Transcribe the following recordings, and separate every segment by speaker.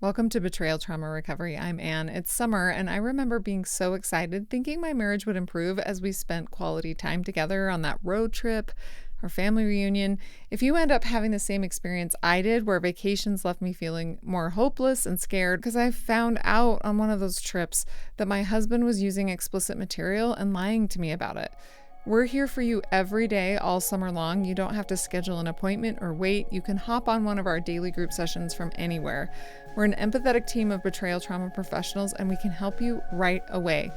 Speaker 1: Welcome to Betrayal Trauma Recovery. I'm Anne. It's summer, and I remember being so excited, thinking my marriage would improve as we spent quality time together on that road trip, our family reunion. If you end up having the same experience I did, where vacations left me feeling more hopeless and scared, because I found out on one of those trips that my husband was using explicit material and lying to me about it. We're here for you every day, all summer long. You don't have to schedule an appointment or wait. You can hop on one of our daily group sessions from anywhere. We're an empathetic team of betrayal trauma professionals, and we can help you right away.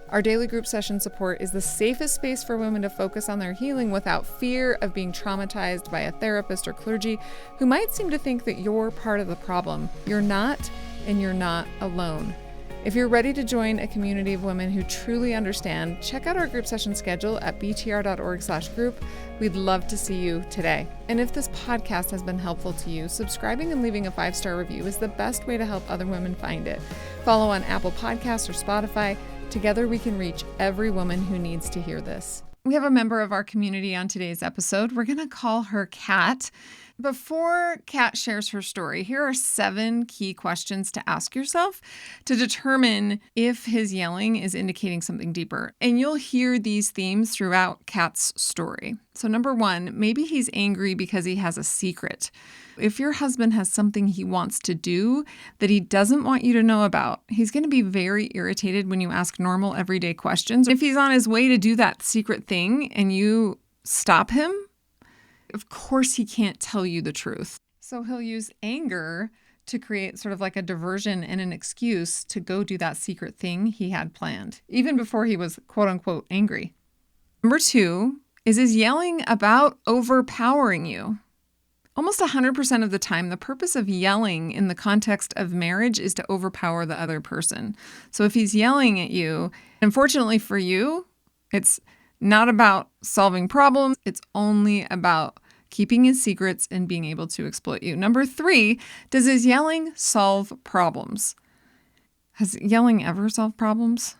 Speaker 1: Our daily group session support is the safest space for women to focus on their healing without fear of being traumatized by a therapist or clergy who might seem to think that you're part of the problem. You're not, and you're not alone. If you're ready to join a community of women who truly understand, check out our group session schedule at btr.org/group. We'd love to see you today. And if this podcast has been helpful to you, subscribing and leaving a 5-star review is the best way to help other women find it. Follow on Apple Podcasts or Spotify. Together we can reach every woman who needs to hear this. We have a member of our community on today's episode. We're going to call her Kat. Before Kat shares her story, here are 7 key questions to ask yourself to determine if his yelling is indicating something deeper. And you'll hear these themes throughout Kat's story. So number 1, maybe he's angry because he has a secret. If your husband has something he wants to do that he doesn't want you to know about, he's going to be very irritated when you ask normal everyday questions. If he's on his way to do that secret thing and you stop him, of course he can't tell you the truth. So he'll use anger to create sort of like a diversion and an excuse to go do that secret thing he had planned, even before he was quote unquote angry. Number 2 is his yelling about overpowering you. Almost 100% of the time, the purpose of yelling in the context of marriage is to overpower the other person. So if he's yelling at you, unfortunately for you, it's not about solving problems. It's only about keeping his secrets and being able to exploit you. Number 3, does his yelling solve problems? Has yelling ever solved problems?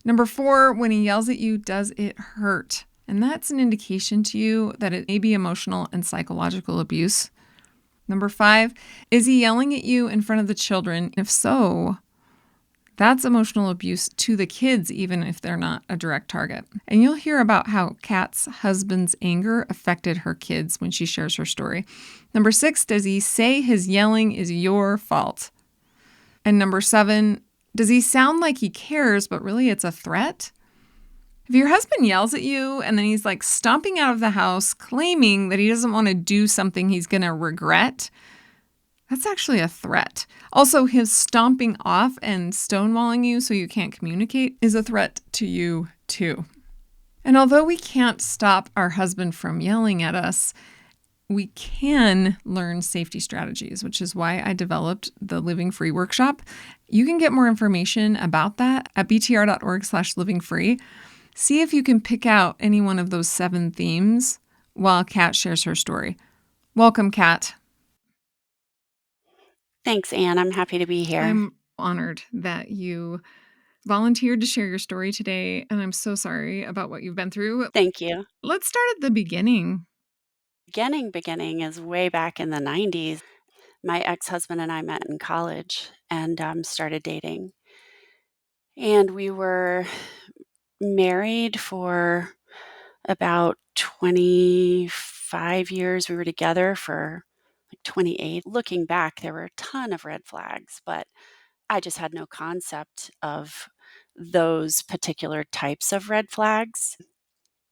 Speaker 1: Number 4, when he yells at you, does it hurt? And that's an indication to you that it may be emotional and psychological abuse. Number 5, is he yelling at you in front of the children? If so, that's emotional abuse to the kids, even if they're not a direct target. And you'll hear about how Kat's husband's anger affected her kids when she shares her story. Number 6, does he say his yelling is your fault? And number 7, does he sound like he cares, but really it's a threat? If your husband yells at you and then he's like stomping out of the house, claiming that he doesn't want to do something he's going to regret, that's actually a threat. Also, his stomping off and stonewalling you so you can't communicate is a threat to you too. And although we can't stop our husband from yelling at us, we can learn safety strategies, which is why I developed the Living Free workshop. You can get more information about that at btr.org/livingfree. See if you can pick out any one of those 7 themes while Kat shares her story. Welcome, Kat.
Speaker 2: Thanks, Anne. I'm happy to be here.
Speaker 1: I'm honored that you volunteered to share your story today, and I'm so sorry about what you've been through.
Speaker 2: Thank you.
Speaker 1: Let's start at the beginning.
Speaker 2: Beginning is way back in the 90s. My ex-husband and I met in college and started dating. And we were married for about 25 years. We were together for like 28. Looking back, there were a ton of red flags, but I just had no concept of those particular types of red flags.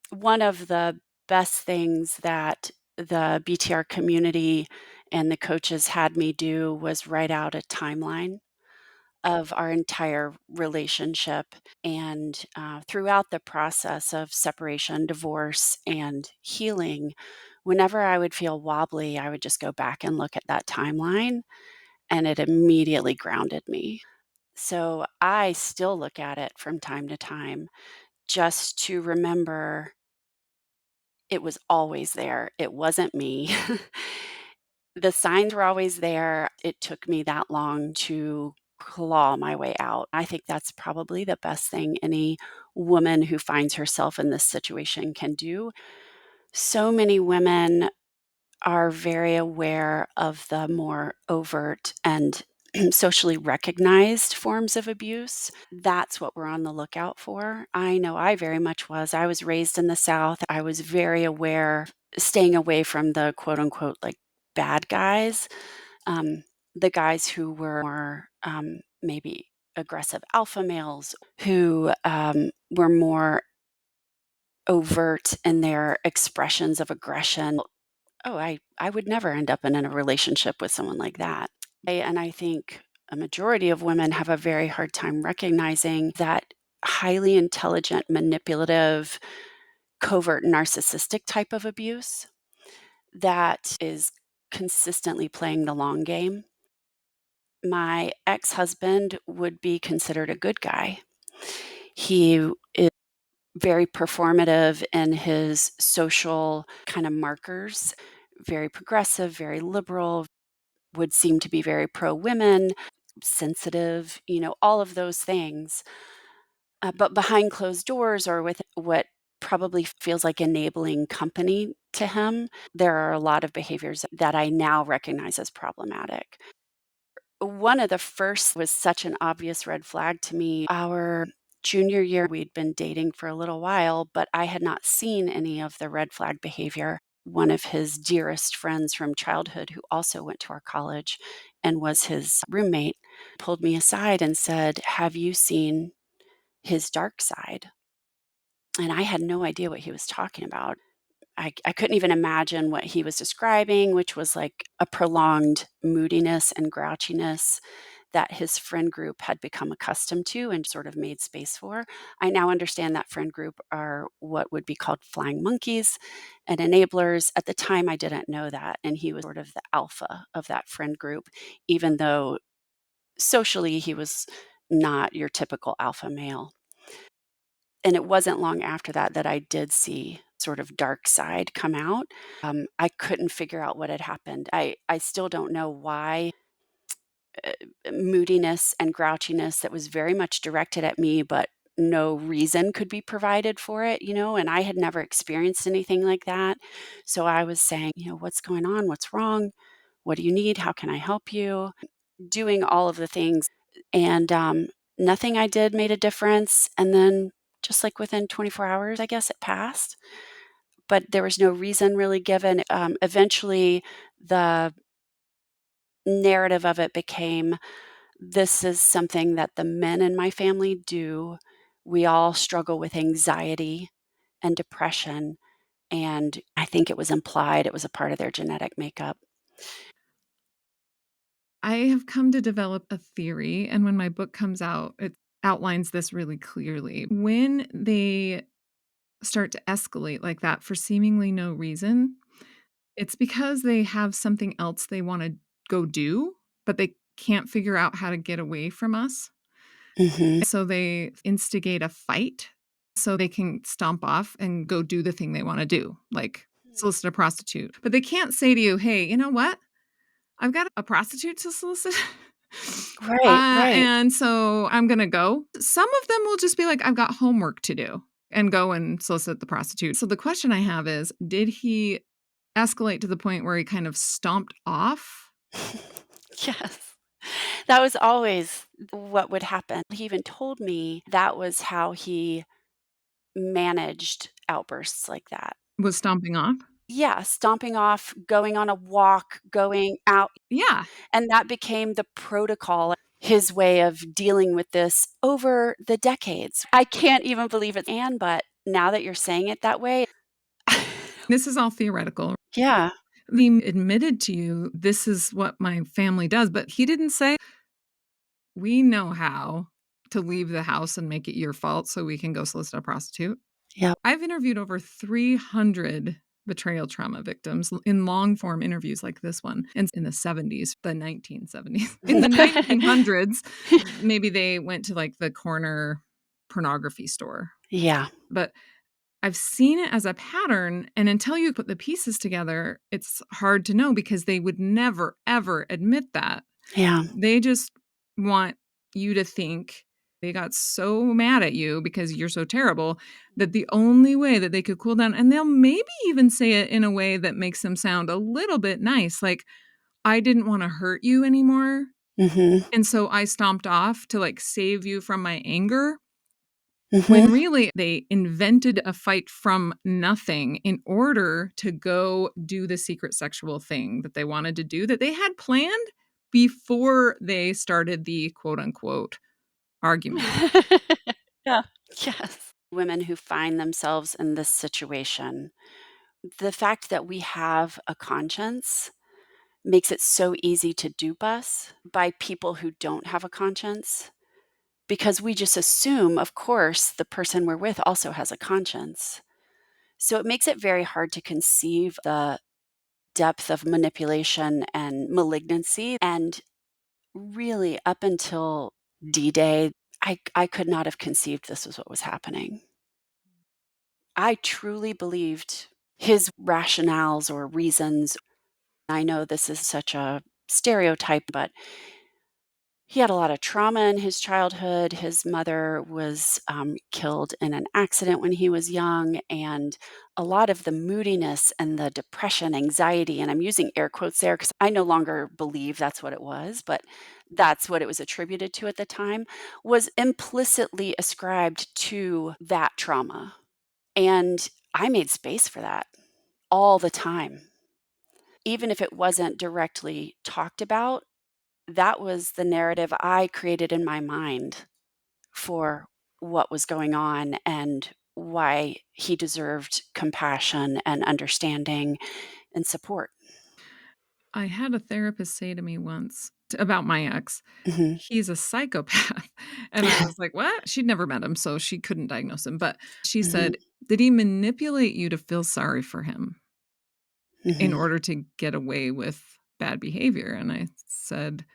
Speaker 2: One of the best things that the BTR community and the coaches had me do was write out a timeline of our entire relationship. And throughout the process of separation, divorce, and healing, whenever I would feel wobbly, I would just go back and look at that timeline, and it immediately grounded me. So I still look at it from time to time just to remember it was always there. It wasn't me. The signs were always there. It took me that long to claw my way out. I think that's probably the best thing any woman who finds herself in this situation can do. So many women are very aware of the more overt and socially recognized forms of abuse. That's what we're on the lookout for. I know I very much was. I was raised in the South. I was very aware, staying away from the quote unquote like bad guys, the guys who were more maybe aggressive alpha males, who were more overt in their expressions of aggression. Oh, I would never end up in a relationship with someone like that. And I think a majority of women have a very hard time recognizing that highly intelligent, manipulative, covert, narcissistic type of abuse that is consistently playing the long game. My ex-husband would be considered a good guy. He is very performative in his social kind of markers, very progressive, very liberal, would seem to be very pro women, sensitive, all of those things. But behind closed doors or with what probably feels like enabling company to him, there are a lot of behaviors that I now recognize as problematic. One of the first was such an obvious red flag to me. Our junior year, we'd been dating for a little while, but I had not seen any of the red flag behavior. One of his dearest friends from childhood, who also went to our college and was his roommate, pulled me aside and said, "Have you seen his dark side?" And I had no idea what he was talking about. I couldn't even imagine what he was describing, which was like a prolonged moodiness and grouchiness that his friend group had become accustomed to and sort of made space for. I now understand that friend group are what would be called flying monkeys and enablers. At the time, I didn't know that. And he was sort of the alpha of that friend group, even though socially he was not your typical alpha male. And it wasn't long after that that I did see sort of dark side come out. I couldn't figure out what had happened. I still don't know why moodiness and grouchiness that was very much directed at me, but no reason could be provided for it, and I had never experienced anything like that. So I was saying, what's going on? What's wrong? What do you need? How can I help you? Doing all of the things. And nothing I did made a difference. And then just like within 24 hours, I guess it passed. But there was no reason really given. Eventually, the narrative of it became, this is something that the men in my family do. We all struggle with anxiety and depression. And I think it was implied it was a part of their genetic makeup.
Speaker 1: I have come to develop a theory, and when my book comes out, it outlines this really clearly. When they start to escalate like that for seemingly no reason, it's because they have something else they want to go do, but they can't figure out how to get away from us.
Speaker 2: Hmm.
Speaker 1: So they instigate a fight so they can stomp off and go do the thing they want to do, like solicit a prostitute. But they can't say to you, hey, you know what? I've got a prostitute to solicit.
Speaker 2: Right, right.
Speaker 1: And so I'm going to go. Some of them will just be like, I've got homework to do and go and solicit the prostitute. So the question I have is, did he escalate to the point where he kind of stomped off?
Speaker 2: Yes. That was always what would happen. He even told me that was how he managed outbursts like that.
Speaker 1: Was stomping off?
Speaker 2: Yeah, stomping off, going on a walk, going out,
Speaker 1: Yeah.
Speaker 2: and that became the protocol, his way of dealing with this over the decades. I can't even believe it, Anne, but now that you're saying it that way,
Speaker 1: This is all theoretical.
Speaker 2: yeah,
Speaker 1: He admitted to you, this is what my family does, but he didn't say, we know how to leave the house and make it your fault so we can go solicit a prostitute.
Speaker 2: yeah.
Speaker 1: I've interviewed over 300 betrayal trauma victims in long form interviews like this one. And in the 70s, the 1970s, in the 1900s, maybe they went to like the corner pornography store.
Speaker 2: Yeah,
Speaker 1: But I've seen it as a pattern. And until you put the pieces together, it's hard to know because they would never, ever admit that.
Speaker 2: yeah,
Speaker 1: They just want you to think they got so mad at you because you're so terrible that the only way that they could cool down, and they'll maybe even say it in a way that makes them sound a little bit nice, like, I didn't want to hurt you anymore.
Speaker 2: Mhm.
Speaker 1: And so I stomped off to like save you from my anger. When
Speaker 2: Mhm.
Speaker 1: really they invented a fight from nothing in order to go do the secret sexual thing that they wanted to do that they had planned before they started the quote unquote argument.
Speaker 2: Yeah. Yes. Women who find themselves in this situation, the fact that we have a conscience makes it so easy to dupe us by people who don't have a conscience because we just assume, of course, the person we're with also has a conscience. So it makes it very hard to conceive the depth of manipulation and malignancy. And really, up until D Day, I could not have conceived this was what was happening. I truly believed his rationales or reasons. I know this is such a stereotype, but he had a lot of trauma in his childhood. His mother was killed in an accident when he was young, and a lot of the moodiness and the depression, anxiety, and I'm using air quotes there because I no longer believe that's what it was, but that's what it was attributed to at the time, was implicitly ascribed to that trauma. And I made space for that all the time. Even if it wasn't directly talked about, that was the narrative I created in my mind for what was going on and why he deserved compassion and understanding and support.
Speaker 1: I had a therapist say to me once about my ex,
Speaker 2: Mhm.
Speaker 1: he's a psychopath. And I was like, what? She'd never met him, so she couldn't diagnose him. But she
Speaker 2: Mhm.
Speaker 1: said, did he manipulate you to feel sorry for him in
Speaker 2: Mhm.
Speaker 1: order to get away with bad behavior? And I said,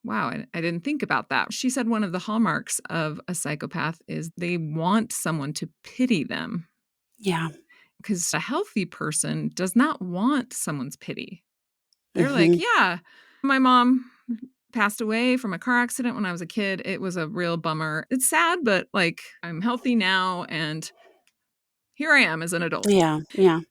Speaker 1: wow, I didn't think about that. She said one of the hallmarks of a psychopath is they want someone to pity them
Speaker 2: Yeah.
Speaker 1: because a healthy person does not want someone's pity. They're like,
Speaker 2: Mhm.
Speaker 1: yeah, my mom passed away from a car accident when I was a kid. It was a real bummer. It's sad, but like I'm healthy now and here I am as an adult.
Speaker 2: Yeah. Yeah.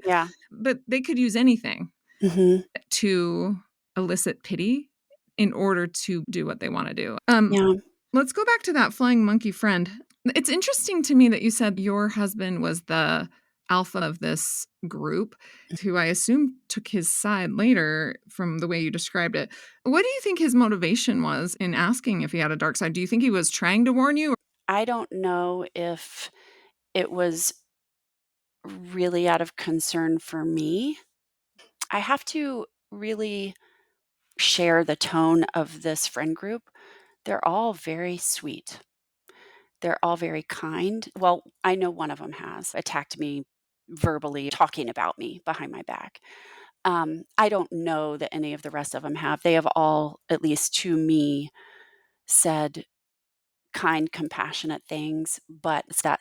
Speaker 2: Yeah.
Speaker 1: But they could use anything
Speaker 2: Mhm.
Speaker 1: to elicit pity in order to do what they want to do.
Speaker 2: Yeah.
Speaker 1: Let's go back to that flying monkey friend. It's interesting to me that you said your husband was the alpha of this group, who I assume took his side later from the way you described it. What do you think his motivation was in asking if he had a dark side? Do you think he was trying to warn you?
Speaker 2: I don't know if it was really out of concern for me. I have to really share the tone of this friend group. They're all very sweet. They're all very kind. Well, I know one of them has attacked me verbally, talking about me behind my back. I don't know that any of the rest of them have. They have all, at least to me, said kind, compassionate things, but it's that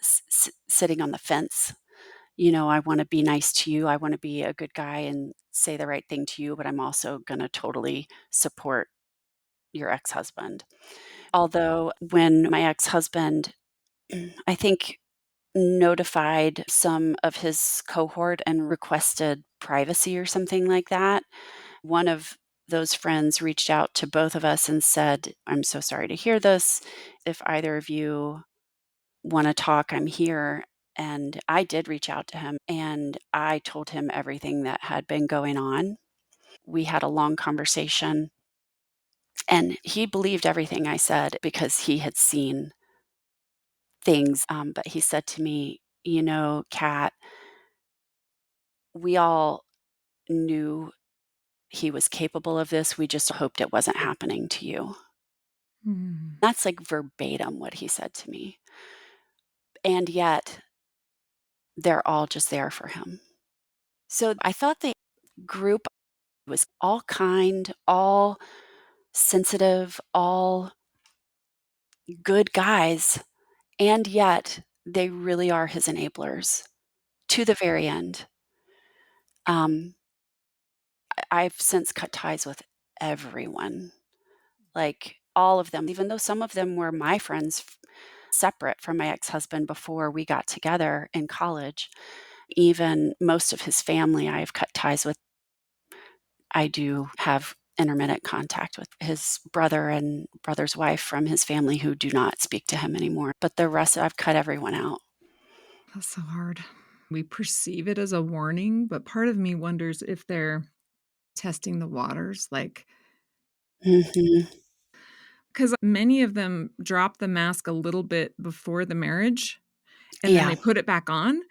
Speaker 2: sitting on the fence. I want to be nice to you. I want to be a good guy and say the right thing to you, but I'm also going to totally support your ex husband. Although, when my ex husband, I think, notified some of his cohort and requested privacy or something like that, one of those friends reached out to both of us and said, I'm so sorry to hear this. If either of you want to talk, I'm here. And I did reach out to him and I told him everything that had been going on. We had a long conversation and he believed everything I said because he had seen things. But he said to me, Kat, we all knew he was capable of this. We just hoped it wasn't happening to you.
Speaker 1: Hmm.
Speaker 2: That's like verbatim what he said to me. And yet they're all just there for him. So I thought the group was all kind, all sensitive, all good guys. And yet they really are his enablers to the very end. Um, I've since cut ties with everyone, like all of them, even though some of them were my friends separate from my ex husband before we got together in college. Even most of his family, I've cut ties with. I do have intermittent contact with his brother and brother's wife from his family who do not speak to him anymore. But the rest, I've cut everyone out.
Speaker 1: That's so hard. We perceive it as a warning, but part of me wonders if they're testing the waters, like,
Speaker 2: Mhm.
Speaker 1: because many of them drop the mask a little bit before the marriage and then
Speaker 2: Yeah.
Speaker 1: they put it back on.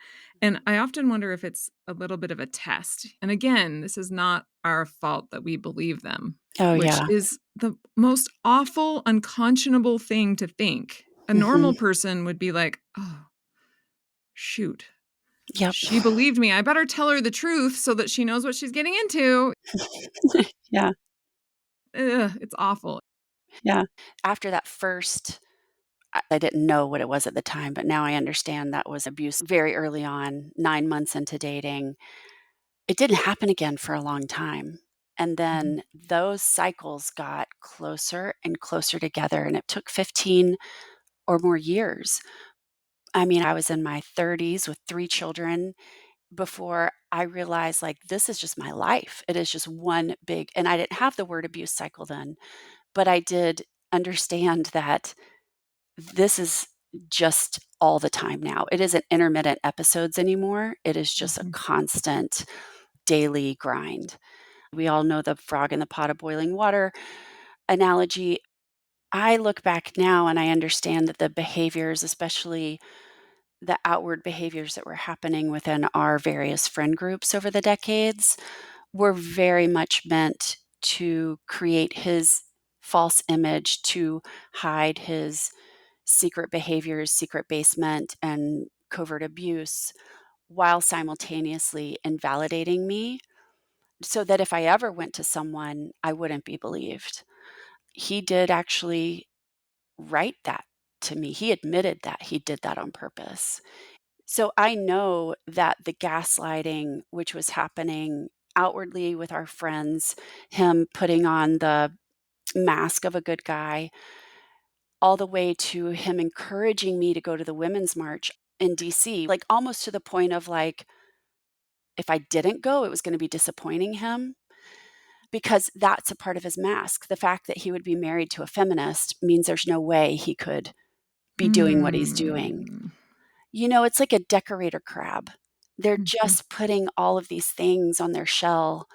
Speaker 1: And I often wonder if it's a little bit of a test. And again, this is not our fault that we believe them,
Speaker 2: Oh,
Speaker 1: which
Speaker 2: yeah.
Speaker 1: is the most awful, unconscionable thing to think. A normal
Speaker 2: Mhm.
Speaker 1: person would be like, oh, shoot,
Speaker 2: Yep.
Speaker 1: she believed me. I better tell her the truth so that she knows what she's getting into.
Speaker 2: Yeah.
Speaker 1: Ugh, it's awful.
Speaker 2: Yeah. After that first, I didn't know what it was at the time, but now I understand that was abuse very early on, 9 months into dating. It didn't happen again for a long time. And
Speaker 1: Mhm.
Speaker 2: then those cycles got closer and closer together, and it took 15 or more years. I mean, I was in my 30s with 3 children before I realized, like, this is just my life. It is just one big, and I didn't have the word abuse cycle then, but I did understand that this is just all the time now. It isn't intermittent episodes anymore. It is just a
Speaker 1: Mhm.
Speaker 2: constant daily grind. We all know the frog in the pot of boiling water analogy. I look back now and I understand that the behaviors, especially the outward behaviors that were happening within our various friend groups over the decades, were very much meant to create his false image, to hide his secret behaviors, secret basement, and covert abuse, while simultaneously invalidating me, so that if I ever went to someone, I wouldn't be believed. He did actually write that to me. He admitted that he did that on purpose. So I know that the gaslighting, which was happening outwardly with our friends, him putting on the mask of a good guy, all the way to him encouraging me to go to the Women's March in DC, like almost to the point of like, if I didn't go, it was going to be disappointing him because that's a part of his mask. The fact that he would be married to a feminist means there's no way he could be doing what he's doing.
Speaker 1: Mm.
Speaker 2: It's like a decorator crab. They're
Speaker 1: Mhm.
Speaker 2: just putting all of these things on their shell,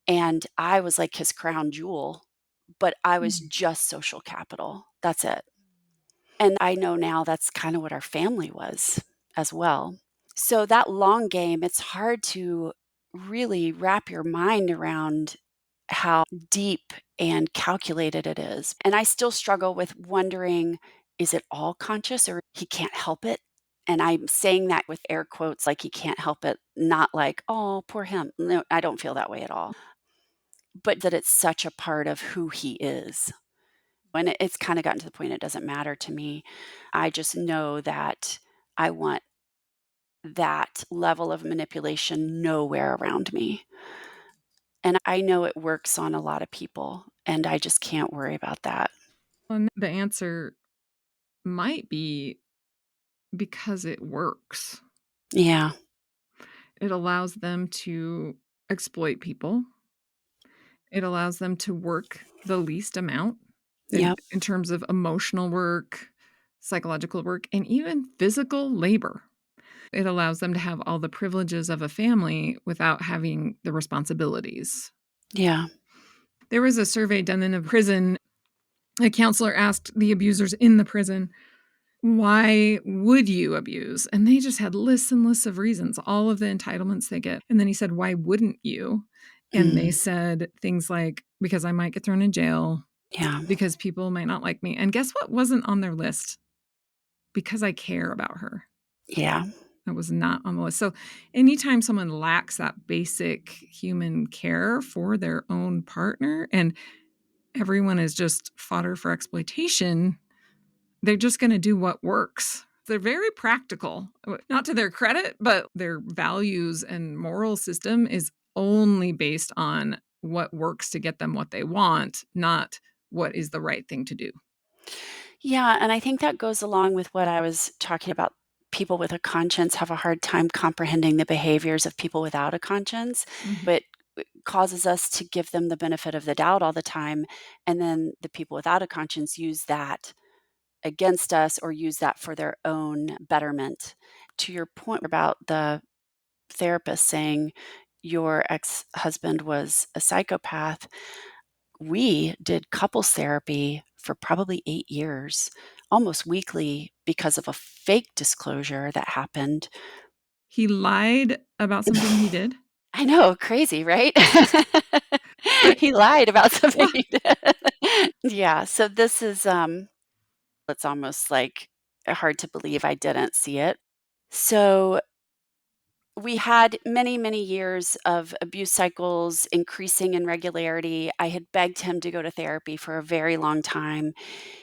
Speaker 2: and I was like his crown jewel, but I was
Speaker 1: Mm.
Speaker 2: just social capital. That's it. And I know now that's kind of what our family was as well. So that long game, it's hard to really wrap your mind around how deep and calculated it is. And I still struggle with wondering, is it all conscious or he can't help it? And I'm saying that with air quotes, like he can't help it, not like, oh, poor him. No, I don't feel that way at all. But that it's such a part of who he is. And it's kind of gotten to the point it doesn't matter to me. I just know that I want that level of manipulation nowhere around me. And I know it works on a lot of people, and I just can't worry about that.
Speaker 1: And the answer might be because it works.
Speaker 2: Yeah.
Speaker 1: It allows them to exploit people. It allows them to work the least amount
Speaker 2: Yep.
Speaker 1: in terms of emotional work, psychological work, and even physical labor. It allows them to have all the privileges of a family without having the responsibilities.
Speaker 2: Yeah.
Speaker 1: There was a survey done in a prison. A counselor asked the abusers in the prison, why would you abuse? And they just had lists and lists of reasons, all of the entitlements they get. And then he said, why wouldn't you? And they
Speaker 2: Mm.
Speaker 1: said things like, because I might get thrown in jail,
Speaker 2: Yeah.
Speaker 1: because people might not like me. And guess what wasn't on their list? Because I care about her.
Speaker 2: Yeah.
Speaker 1: That was not on the list. So anytime someone lacks that basic human care for their own partner and everyone is just fodder for exploitation, they're just going to do what works. They're very practical, not to their credit, but their values and moral system is only based on what works to get them what they want, not what is the right thing to do.
Speaker 2: Yeah, and I think that goes along with what I was talking about. People with a conscience have a hard time comprehending the behaviors of people without a conscience.
Speaker 1: Mhm.
Speaker 2: But causes us to give them the benefit of the doubt all the time. And then the people without a conscience use that against us or use that for their own betterment. To your point about the therapist saying your ex-husband was a psychopath, we did couples therapy for probably 8 years, almost weekly, because of a fake disclosure that happened.
Speaker 1: He lied about something he did?
Speaker 2: I know, crazy, right?
Speaker 1: But
Speaker 2: He lied about something
Speaker 1: wha
Speaker 2: he did. Yeah, so this is, it's almost, like, hard to believe I didn't see it. So we had many, many years of abuse cycles increasing in regularity. I had begged him to go to therapy for a very long time.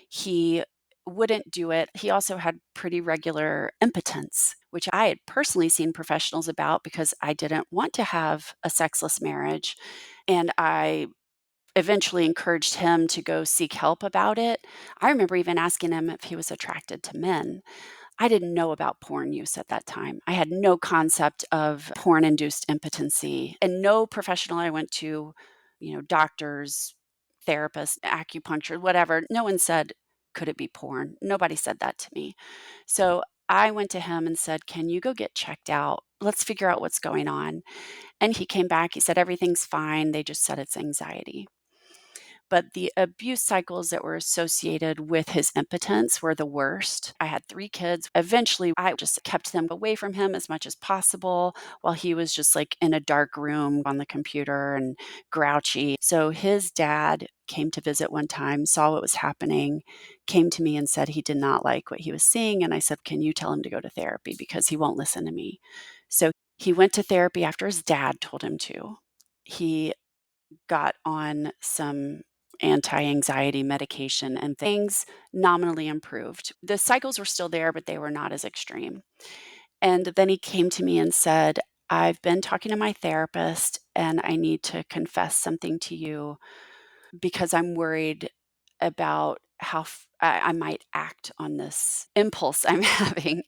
Speaker 2: He wouldn't do it. He also had pretty regular impotence, which I had personally seen professionals about because I didn't want to have a sexless marriage. And I eventually encouraged him to go seek help about it. I remember even asking him if he was attracted to men. I didn't know about porn use at that time. I had no concept of porn-induced impotency, and no professional I went to, doctors, therapists, acupuncture, whatever, no one said, "Could it be porn?" Nobody said that to me. So I went to him and said, "Can you go get checked out? Let's figure out what's going on." And he came back, he said, "Everything's fine. They just said it's anxiety." But the abuse cycles that were associated with his impotence were the worst. I had 3 kids. Eventually, I just kept them away from him as much as possible while he was just, like, in a dark room on the computer and grouchy. So his dad came to visit one time, saw what was happening, came to me and said he did not like what he was seeing, and I said, "Can you tell him to go to therapy because he won't listen to me?" So he went to therapy after his dad told him to. He got on some anti-anxiety medication and things nominally improved. The cycles were still there, but they were not as extreme. And then he came to me and said, "I've been talking to my therapist and I need to confess something to you because I'm worried about how I might act on this impulse I'm having."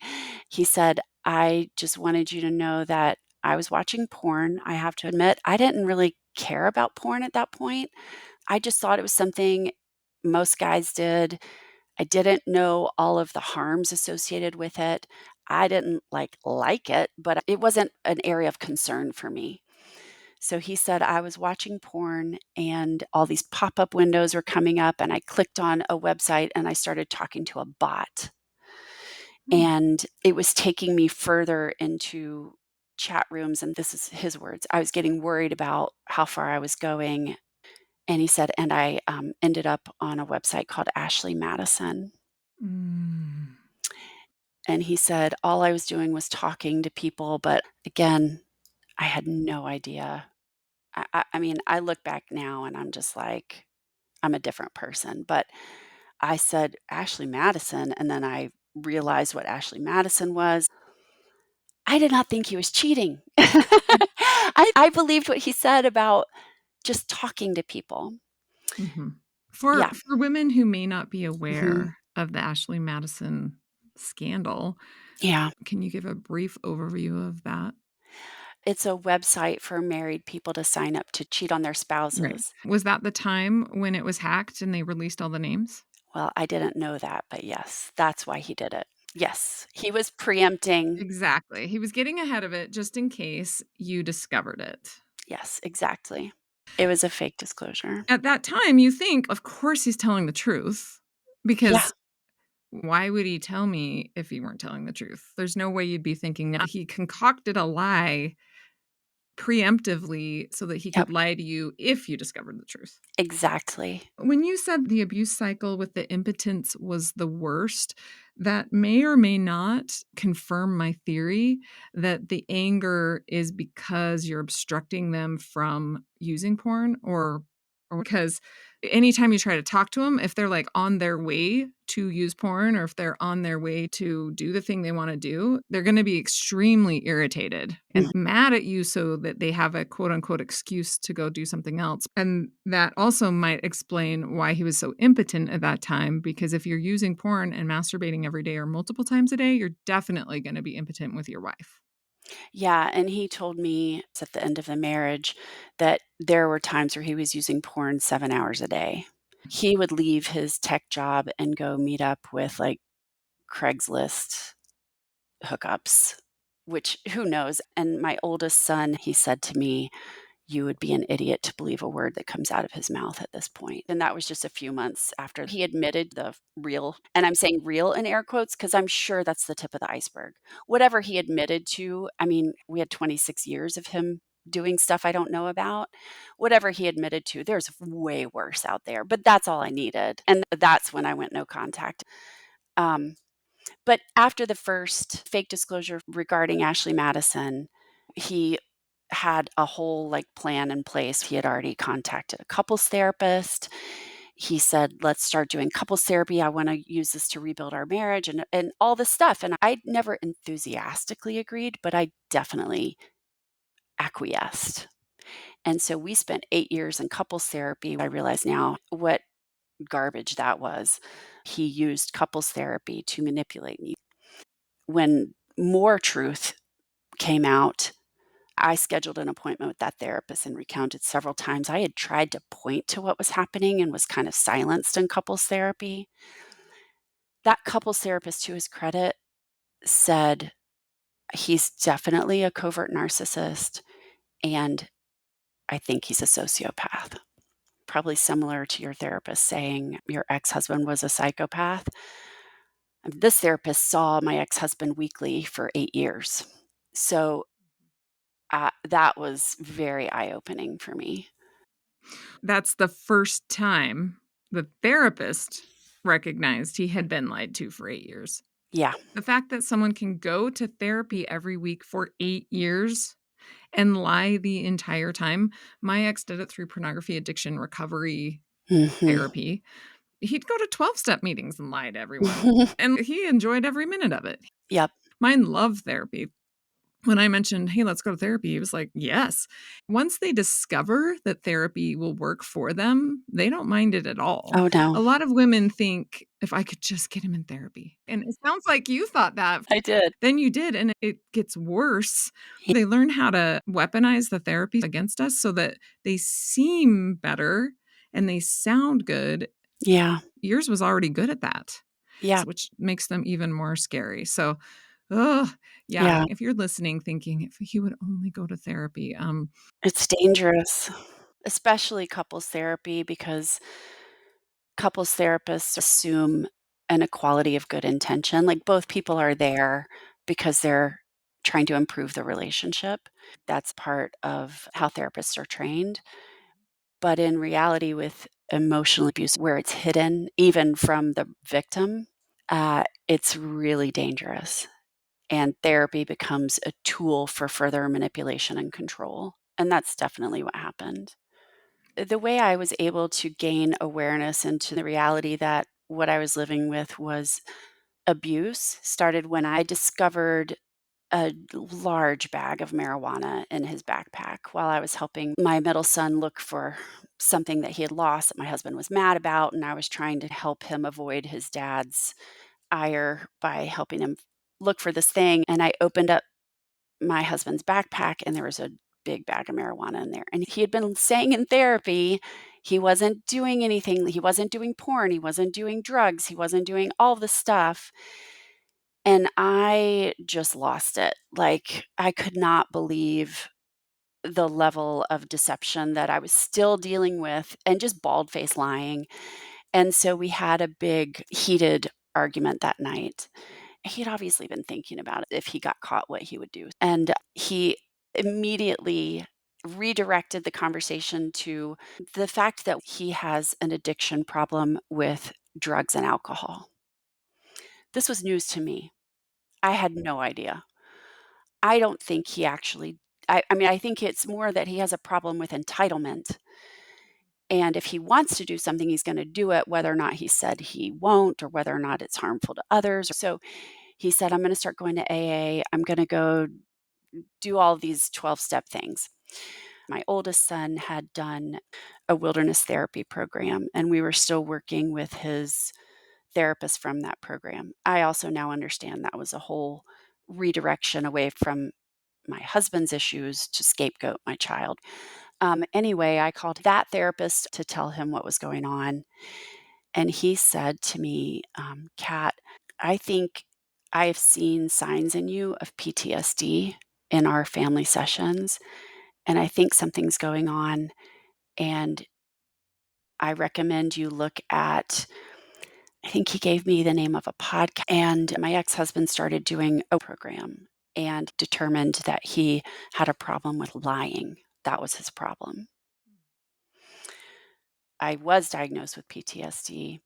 Speaker 2: He said, "I just wanted you to know that I was watching porn. I have to admit, I didn't really care about porn at that point. I just thought it was something most guys did. I didn't know all of the harms associated with it. I didn't like it, but it wasn't an area of concern for me." So he said, "I was watching porn and all these pop-up windows were coming up and I clicked on a website and I started talking to a bot.
Speaker 1: Hmm.
Speaker 2: And it was taking me further into chat rooms." And this is his words. "I was getting worried about how far I was going." And he said, "And I ended up on a website called Ashley Madison."
Speaker 1: Mm.
Speaker 2: And he said, "All I was doing was talking to people." But again, I had no idea. I mean, I look back now and I'm just like, I'm a different person. But I said, "Ashley Madison." And then I realized what Ashley Madison was. I did not think he was cheating. I believed what he said about just talking to people.
Speaker 1: Mhm. For
Speaker 2: Yeah.
Speaker 1: women who may not be
Speaker 2: Mhm.
Speaker 1: aware of the Ashley Madison scandal,
Speaker 2: Yeah.
Speaker 1: can you give a brief overview of that?
Speaker 2: It's a website for married people to sign up to cheat on their
Speaker 1: Right.
Speaker 2: spouses.
Speaker 1: Was that the time when it was hacked and they released all the names?
Speaker 2: Well, I didn't know that, but yes, that's why he did it. Yes, he was preempting.
Speaker 1: Exactly. He was getting ahead of it just in case you discovered it.
Speaker 2: Yes, exactly. It was a fake disclosure.
Speaker 1: At that time, you think, of course he's telling the truth
Speaker 2: Yeah.
Speaker 1: because why would he tell me if he weren't telling the truth? There's no way you'd be thinking that he concocted a lie preemptively so that he
Speaker 2: Yep,
Speaker 1: could lie to you if you discovered the truth.
Speaker 2: exactly.
Speaker 1: When you said the abuse cycle with the impotence was the worst, that may or may not confirm my theory that the anger is because you're obstructing them from using porn or because anytime you try to talk to them, if they're like on their way to use porn or if they're on their way to do the thing they want to do, they're going to be extremely irritated
Speaker 2: Mm,
Speaker 1: and mad at you so that they have a quote unquote excuse to go do something else. And that also might explain why he was so impotent at that time, because if you're using porn and masturbating every day or multiple times a day, you're definitely going to be impotent with your wife.
Speaker 2: Yeah, and he told me at the end of the marriage that there were times where he was using porn 7 hours a day. He would leave his tech job and go meet up with, like, Craigslist hookups, which who knows? And my oldest son, he said to me, "You would be an idiot to believe a word that comes out of his mouth at this point." And that was just a few months after he admitted the real, and I'm saying real in air quotes because I'm sure that's the tip of the iceberg. Whatever he admitted to, I mean, we had 26 years of him doing stuff I don't know about. Whatever he admitted to, there's way worse out there, but that's all I needed. And that's when I went no contact. Um, but after the first fake disclosure regarding Ashley Madison, he had a whole, like, plan in place. He had already contacted a couples therapist. He said, "Let's start doing couples therapy. I wanna use this to rebuild our marriage," and all this stuff, and I never enthusiastically agreed, but I definitely acquiesced. And so we spent 8 years in couples therapy. I realize now what garbage that was. He used couples therapy to manipulate me. When more truth came out, I scheduled an appointment with that therapist and recounted several times I had tried to point to what was happening and was kind of silenced in couples therapy. That couples therapist, to his credit, said he's definitely a covert narcissist and I think he's a sociopath. Probably similar to your therapist saying your ex husband was a psychopath. This therapist saw my ex husband weekly for 8 years. So that was very eye opening for me.
Speaker 1: That's the first time the therapist recognized he had been lied to for 8 years.
Speaker 2: Yeah.
Speaker 1: The fact that someone can go to therapy every week for 8 years and lie the entire time. My ex did it through pornography addiction recovery
Speaker 2: Mhm.
Speaker 1: therapy. He'd go to 12-step meetings and lie to everyone, and he enjoyed every minute of it.
Speaker 2: Yep.
Speaker 1: Mine loved therapy. When I mentioned, "Hey, let's go to therapy," he was like, "Yes." Once they discover that therapy will work for them, they don't mind it at all.
Speaker 2: Oh, no.
Speaker 1: A lot of women think, "If I could just get him in therapy." And it sounds like you thought that.
Speaker 2: I did.
Speaker 1: Then you did, and it gets worse.
Speaker 2: Ye
Speaker 1: They learn how to weaponize the therapy against us so that they seem better and they sound good.
Speaker 2: Yeah.
Speaker 1: Yours was already good at that,
Speaker 2: Yeah.
Speaker 1: which makes them even more scary. So, oh, yeah,
Speaker 2: Yeah.
Speaker 1: if you're listening thinking, "If he would only go to therapy,"
Speaker 2: It's dangerous, especially couples therapy, because couples therapists assume an equality of good intention. Like, both people are there because they're trying to improve the relationship. That's part of how therapists are trained. But in reality, with emotional abuse, where it's hidden even from the victim, it's really dangerous. And therapy becomes a tool for further manipulation and control. And that's definitely what happened. The way I was able to gain awareness into the reality that what I was living with was abuse started when I discovered a large bag of marijuana in his backpack while I was helping my middle son look for something that he had lost that my husband was mad about, and I was trying to help him avoid his dad's ire by helping him look for this thing, and I opened up my husband's backpack, and there was a big bag of marijuana in there, and he had been saying in therapy he wasn't doing anything, he wasn't doing porn, he wasn't doing drugs, he wasn't doing all this stuff, and I just lost it. Like, I could not believe the level of deception that I was still dealing with and just bald-faced lying, and so we had a big heated argument that night. He'd obviously been thinking about it, if he got caught, what he would do, and he immediately redirected the conversation to the fact that he has an addiction problem with drugs and alcohol. This was news to me. I had no idea. I don't think he actually I mean, I think it's more that he has a problem with entitlement, and if he wants to do something, he's gonna do it whether or not he said he won't or whether or not it's harmful to others. So, he said, "I'm gonna start going to AA. I'm gonna go do all these 12-step things." My oldest son had done a wilderness therapy program, and we were still working with his therapist from that program. I also now understand that was a whole redirection away from my husband's issues to scapegoat my child. Anyway, I called that therapist to tell him what was going on. And he said to me, Kat, I think I've seen signs in you of PTSD in our family sessions. And I think something's going on. And I recommend you look at, I think he gave me the name of a podcast. And my ex husband started doing a program and determined that he had a problem with lying. That was his problem. I was diagnosed with PTSD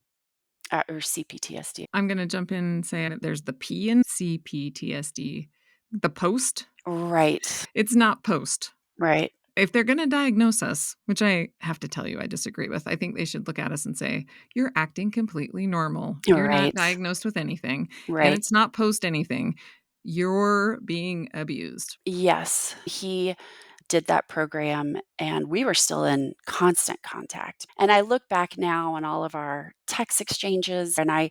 Speaker 2: or CPTSD.
Speaker 1: I'm going to jump in and say there's the P in CPTSD, the post.
Speaker 2: Right.
Speaker 1: It's not post.
Speaker 2: Right.
Speaker 1: If they're going to diagnose us, which I have to tell you, I disagree with, I think they should look at us and say, you're acting completely normal. You're not
Speaker 2: Right.
Speaker 1: diagnosed with anything. And
Speaker 2: Right.
Speaker 1: it's not post anything. You're being abused.
Speaker 2: Yes. He did that program and we were still in constant contact. And I look back now on all of our text exchanges and I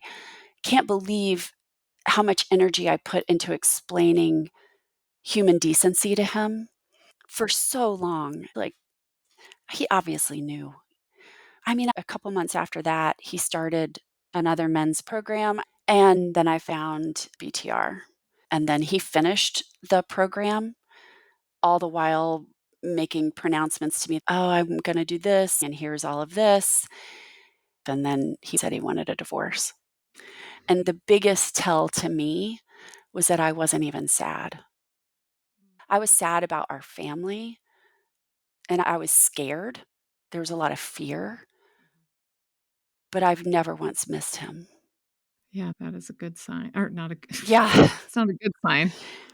Speaker 2: can't believe how much energy I put into explaining human decency to him for so long. Like, he obviously knew. I mean, a couple months after that, he started another men's program. And then I found BTR. And then he finished the program, all the while making pronouncements to me, oh, I'm going to do this, and here's all of this. And then he said he wanted a divorce. And the biggest tell to me was that I wasn't even sad. I was sad about our family, and I was scared. There was a lot of fear, but I've never once missed him.
Speaker 1: Yeah, that is a good sign. Or not a good
Speaker 2: Yeah.
Speaker 1: It's not a good sign,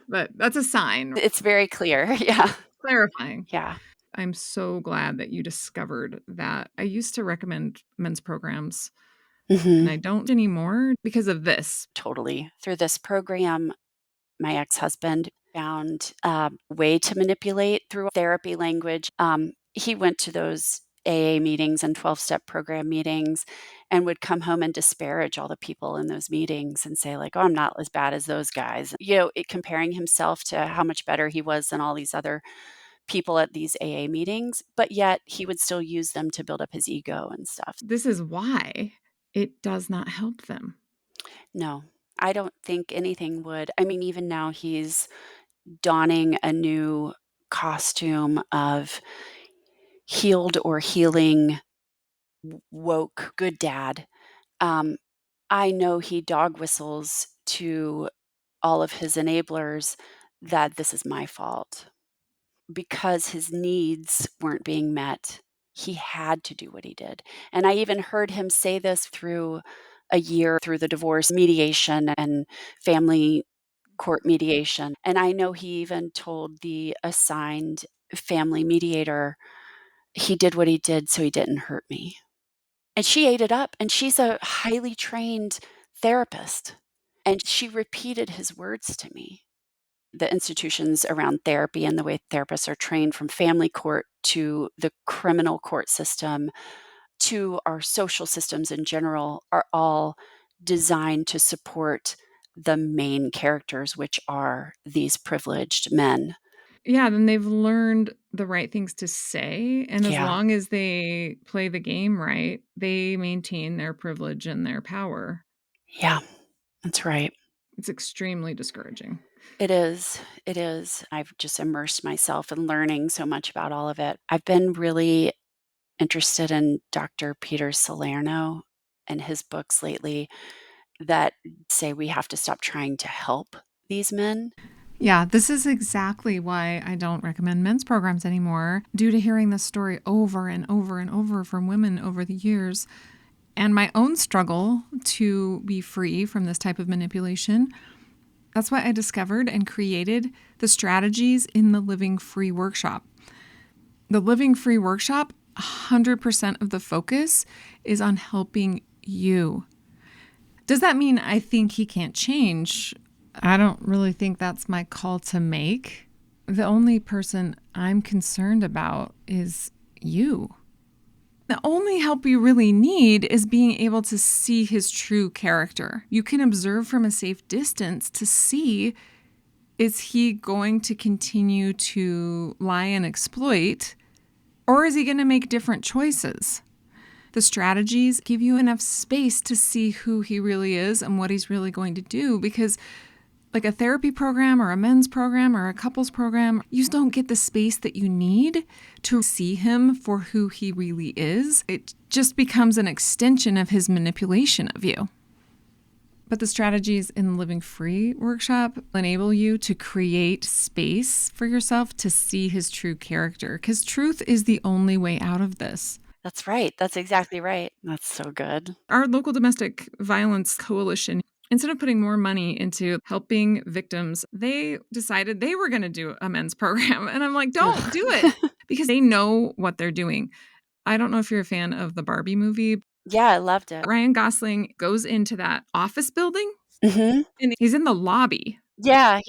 Speaker 1: but that's a sign.
Speaker 2: It's very clear. Yeah.
Speaker 1: Clarifying.
Speaker 2: Yeah.
Speaker 1: I'm so glad that you discovered that. I used to recommend men's programs, and I don't anymore because of this.
Speaker 2: Totally. Through this program, my ex-husband found a way to manipulate through therapy language. He went to those AA meetings and 12-step program meetings and would come home and disparage all the people in those meetings and say like, oh, I'm not as bad as those guys. Comparing himself to how much better he was than all these other people at these AA meetings, but yet he would still use them to build up his ego and stuff.
Speaker 1: This is why it does not help them.
Speaker 2: No, I don't think anything would. I mean, even now he's donning a new costume of healed or healing, woke, good dad. I know he dog whistles to all of his enablers that this is my fault. Because his needs weren't being met, he had to do what he did. And I even heard him say this through a year through the divorce mediation and family court mediation. And I know he even told the assigned family mediator, he did what he did so he didn't hurt me. And she ate it up. And she's a highly trained therapist. And she repeated his words to me. The institutions around therapy and the way therapists are trained from family court to the criminal court system to our social systems in general are all designed to support the main characters, which are these privileged men.
Speaker 1: Yeah, then they've learned the right things to say, and as
Speaker 2: Yeah.
Speaker 1: long as they play the game right, they maintain their privilege and their power.
Speaker 2: Yeah, that's right.
Speaker 1: It's extremely discouraging.
Speaker 2: It is. It is. I've just immersed myself in learning so much about all of it. I've been really interested in Dr. Peter Salerno and his books lately that say we have to stop trying to help these men.
Speaker 1: Yeah, this is exactly why I don't recommend men's programs anymore, due to hearing this story over and over and over from women over the years, and my own struggle to be free from this type of manipulation. That's why I discovered and created the strategies in the Living Free Workshop. The Living Free Workshop, 100% of the focus is on helping you. Does that mean I think he can't change? I don't really think that's my call to make. The only person I'm concerned about is you. The only help you really need is being able to see his true character. You can observe from a safe distance to see Is he going to continue to lie and exploit, or is he going to make different choices? The strategies give you enough space to see who he really is and what he's really going to do, because like a therapy program or a men's program or a couples program, you just don't get the space that you need to see him for who he really is. It just becomes an extension of his manipulation of you. But the strategies in the Living Free workshop enable you to create space for yourself to see his true character, because truth is the only way out of this.
Speaker 2: That's right. That's exactly right. That's so good.
Speaker 1: Our local domestic violence coalition, instead of putting more money into helping victims, they decided they were going to do a men's program. And I'm like, don't do it, because they know what they're doing. I don't know if you're a fan of the Barbie movie.
Speaker 2: Yeah, I loved it.
Speaker 1: Ryan Gosling goes into that office building
Speaker 2: Mm-hmm.
Speaker 1: and he's in the lobby.
Speaker 2: Yeah.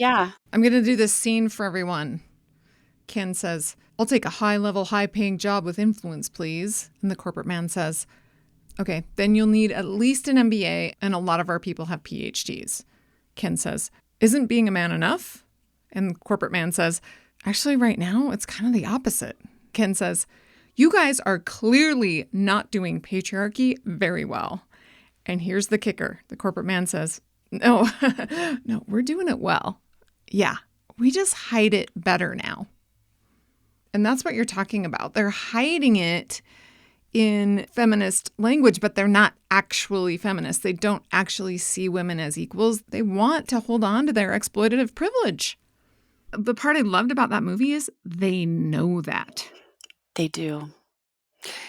Speaker 1: I'm going to do this scene for everyone. Ken says, I'll take a high-level, high-paying job with influence, please. And the corporate man says, okay, then you'll need at least an MBA, and a lot of our people have PhDs. Ken says, isn't being a man enough? And the corporate man says, actually, right now, it's kind of the opposite. Ken says, you guys are clearly not doing patriarchy very well. And here's the kicker. The corporate man says, no, no, we're doing it well. Yeah, we just hide it better now. And that's what you're talking about. They're hiding it in feminist language, but they're not actually feminist. They don't actually see women as equals. They want to hold on to their exploitative privilege. The part I loved about that movie is they know that.
Speaker 2: They do.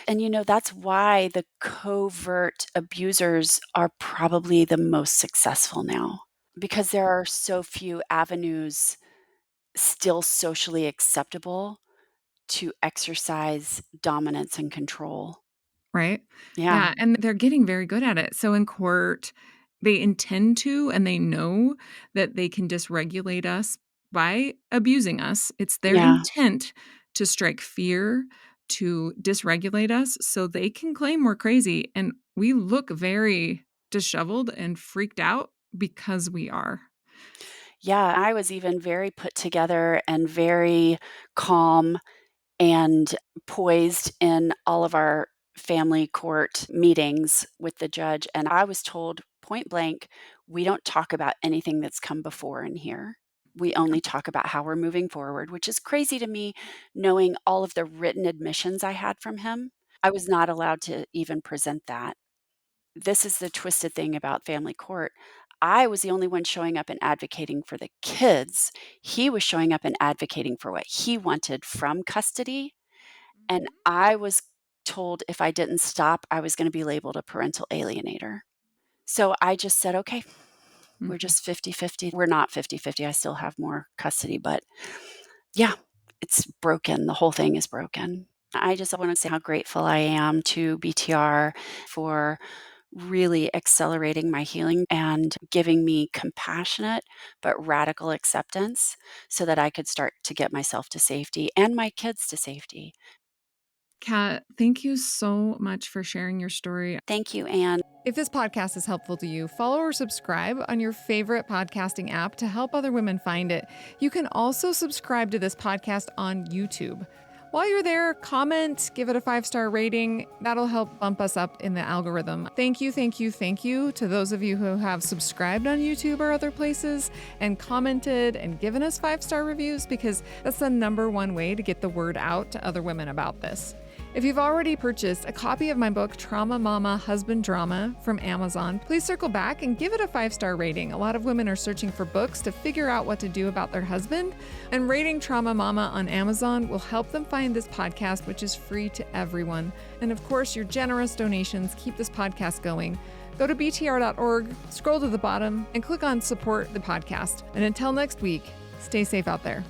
Speaker 2: And that's why the covert abusers are probably the most successful now, because there are so few avenues still socially acceptable to exercise dominance and control.
Speaker 1: Right?
Speaker 2: Yeah.
Speaker 1: And they're getting very good at it. So in court, they intend to, and they know that they can dysregulate us by abusing us. It's their intent to strike fear, to dysregulate us so they can claim we're crazy. And we look very disheveled and freaked out because we are.
Speaker 2: Yeah, I was even very put together and very calm and poised in all of our family court meetings with the judge. And I was told point blank, we don't talk about anything that's come before in here. We only talk about how we're moving forward, which is crazy to me, knowing all of the written admissions I had from him. I was not allowed to even present that. This is the twisted thing about family court. I was the only one showing up and advocating for the kids. He was showing up and advocating for what he wanted from custody. And I was told if I didn't stop, I was going to be labeled a parental alienator. So I just said, okay, we're just 50-50. We're not 50-50. I still have more custody, but yeah, it's broken. The whole thing is broken. I just want to say how grateful I am to BTR for really accelerating my healing and giving me compassionate but radical acceptance so that I could start to get myself to safety and my kids to safety.
Speaker 1: Kat, thank you so much for sharing your story.
Speaker 2: Thank you, Anne.
Speaker 1: If this podcast is helpful to you, follow or subscribe on your favorite podcasting app to help other women find it. You can also subscribe to this podcast on YouTube. While you're there, comment, give it a 5-star rating. That'll help bump us up in the algorithm. Thank you to those of you who have subscribed on YouTube or other places and commented and given us 5-star reviews, because that's the #1 way to get the word out to other women about this. If you've already purchased a copy of my book, Trauma Mama Husband Drama, from Amazon, please circle back and give it a 5-star rating. A lot of women are searching for books to figure out what to do about their husband, and rating Trauma Mama on Amazon will help them find this podcast, which is free to everyone. And of course, your generous donations keep this podcast going. Go to btr.org, scroll to the bottom, and click on Support the Podcast. And until next week, stay safe out there.